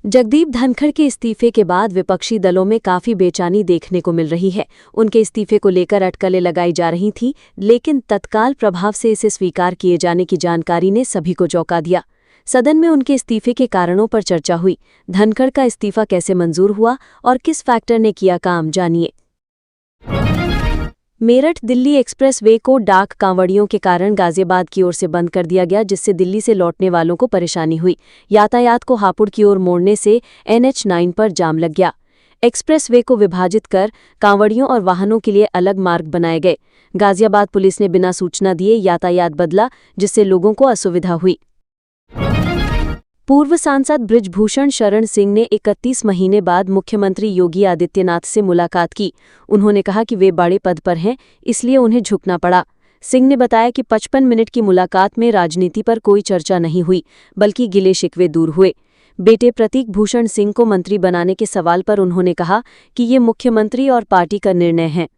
जगदीप धनखड़ के इस्तीफे के बाद विपक्षी दलों में काफी बेचैनी देखने को मिल रही है। उनके इस्तीफे को लेकर अटकलें लगाई जा रही थीं, लेकिन तत्काल प्रभाव से इसे स्वीकार किए जाने की जानकारी ने सभी को चौंका दिया। सदन में उनके इस्तीफे के कारणों पर चर्चा हुई। धनखड़ का इस्तीफा कैसे मंजूर हुआ और किस फैक्टर ने किया काम, जानिए। मेरठ दिल्ली एक्सप्रेस वे को डाक कांवड़ियों के कारण गाजियाबाद की ओर से बंद कर दिया गया, जिससे दिल्ली से लौटने वालों को परेशानी हुई। यातायात को हापुड़ की ओर मोड़ने से NH9 पर जाम लग गया। एक्सप्रेस वे को विभाजित कर कांवड़ियों और वाहनों के लिए अलग मार्ग बनाए गए। गाजियाबाद पुलिस ने बिना सूचना दिए यातायात बदला, जिससे लोगों को असुविधा हुई। पूर्व सांसद बृजभूषण शरण सिंह ने 31 महीने बाद मुख्यमंत्री योगी आदित्यनाथ से मुलाकात की। उन्होंने कहा कि वे बड़े पद पर हैं, इसलिए उन्हें झुकना पड़ा। सिंह ने बताया कि 55 मिनट की मुलाकात में राजनीति पर कोई चर्चा नहीं हुई, बल्कि गिले शिकवे दूर हुए। बेटे प्रतीक भूषण सिंह को मंत्री बनाने के सवाल पर उन्होंने कहा कि ये मुख्यमंत्री और पार्टी का निर्णय है।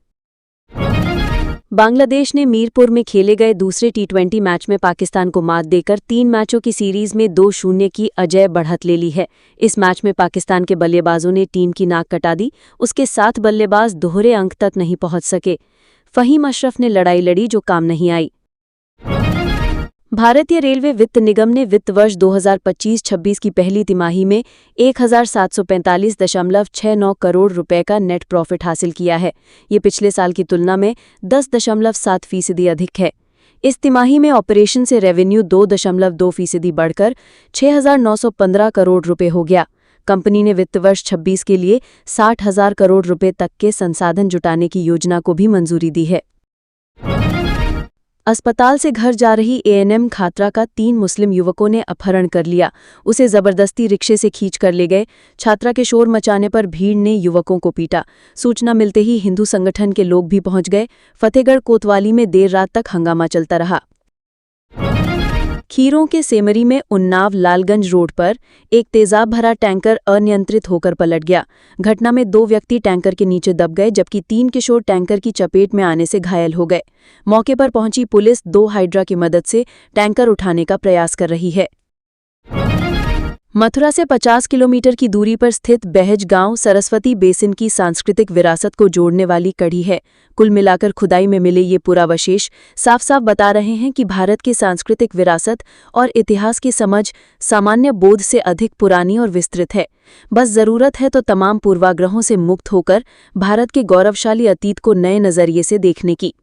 बांग्लादेश ने मीरपुर में खेले गए दूसरे T20 मैच में पाकिस्तान को मात देकर 3 मैचों की सीरीज में 2-0 की अजेय बढ़त ले ली है। इस मैच में पाकिस्तान के बल्लेबाजों ने टीम की नाक कटा दी। उसके 7 बल्लेबाज दोहरे अंक तक नहीं पहुंच सके। फहीम अशरफ ने लड़ाई लड़ी, जो काम नहीं आई। भारतीय रेलवे वित्त निगम ने वित्त वर्ष 2025-26 की पहली तिमाही में 1745.69 करोड़ रुपए का नेट प्रॉफिट हासिल किया है। ये पिछले साल की तुलना में 10.7% अधिक है। इस तिमाही में ऑपरेशन से रेवेन्यू 2.2% बढ़कर 6,915 करोड़ रुपए हो गया। कंपनी ने वित्त वर्ष 26 के लिए 60,000 करोड़ रुपए तक के संसाधन जुटाने की योजना को भी मंजूरी दी है। अस्पताल से घर जा रही ANM खातरा का 3 मुस्लिम युवकों ने अपहरण कर लिया। उसे जबरदस्ती रिक्शे से खींच कर ले गए। छात्रा के शोर मचाने पर भीड़ ने युवकों को पीटा। सूचना मिलते ही हिंदू संगठन के लोग भी पहुंच गए। फतेहगढ़ कोतवाली में देर रात तक हंगामा चलता रहा। खीरों के सेमरी में उन्नाव लालगंज रोड पर एक तेजाब भरा टैंकर अनियंत्रित होकर पलट गया। घटना में 2 व्यक्ति टैंकर के नीचे दब गए, जबकि 3 किशोर टैंकर की चपेट में आने से घायल हो गए। मौके पर पहुंची पुलिस 2 हाइड्रा की मदद से टैंकर उठाने का प्रयास कर रही है। मथुरा से 50 किलोमीटर की दूरी पर स्थित बहज गांव सरस्वती बेसिन की सांस्कृतिक विरासत को जोड़ने वाली कड़ी है। कुल मिलाकर खुदाई में मिले ये पुरावशेष साफ साफ बता रहे हैं कि भारत की सांस्कृतिक विरासत और इतिहास की समझ सामान्य बोध से अधिक पुरानी और विस्तृत है। बस जरूरत है तो तमाम पूर्वाग्रहों से मुक्त होकर भारत के गौरवशाली अतीत को नए नजरिए से देखने की।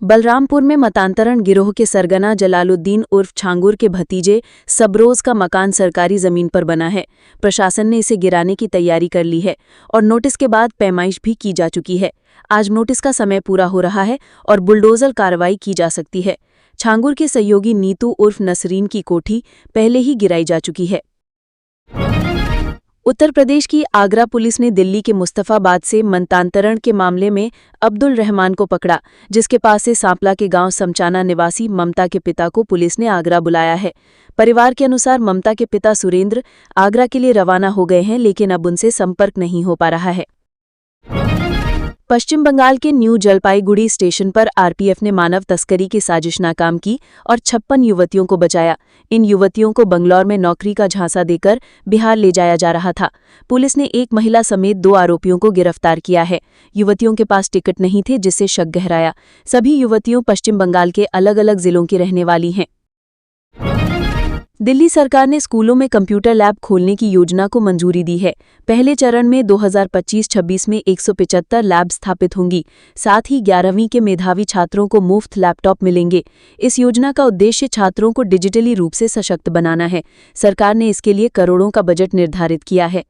बलरामपुर में मतांतरण गिरोह के सरगना जलालुद्दीन उर्फ छांगुर के भतीजे सबरोज का मकान सरकारी जमीन पर बना है। प्रशासन ने इसे गिराने की तैयारी कर ली है और नोटिस के बाद पैमाइश भी की जा चुकी है। आज नोटिस का समय पूरा हो रहा है और बुलडोजर कार्रवाई की जा सकती है। छांगुर के सहयोगी नीतू उर्फ नसरीन की कोठी पहले ही गिराई जा चुकी है। उत्तर प्रदेश की आगरा पुलिस ने दिल्ली के मुस्तफाबाद से मतांतरण के मामले में अब्दुल रहमान को पकड़ा, जिसके पास से सांपला के गांव समचाना निवासी ममता के पिता को पुलिस ने आगरा बुलाया है। परिवार के अनुसार ममता के पिता सुरेंद्र आगरा के लिए रवाना हो गए हैं, लेकिन अब उनसे संपर्क नहीं हो पा रहा है। पश्चिम बंगाल के न्यू जलपाईगुड़ी स्टेशन पर RPF ने मानव तस्करी की साजिश नाकाम की और 56 युवतियों को बचाया। इन युवतियों को बंगलौर में नौकरी का झांसा देकर बिहार ले जाया जा रहा था। पुलिस ने एक महिला समेत 2 आरोपियों को गिरफ्तार किया है। युवतियों के पास टिकट नहीं थे, जिससे शक गहराया। सभी युवतियों पश्चिम बंगाल के अलग अलग जिलों की रहने वाली हैं। दिल्ली सरकार ने स्कूलों में कंप्यूटर लैब खोलने की योजना को मंजूरी दी है। पहले चरण में 2025-26 में 175 लैब स्थापित होंगी। साथ ही 11वीं के मेधावी छात्रों को मुफ्त लैपटॉप मिलेंगे। इस योजना का उद्देश्य छात्रों को डिजिटली रूप से सशक्त बनाना है। सरकार ने इसके लिए करोड़ों का बजट निर्धारित किया है।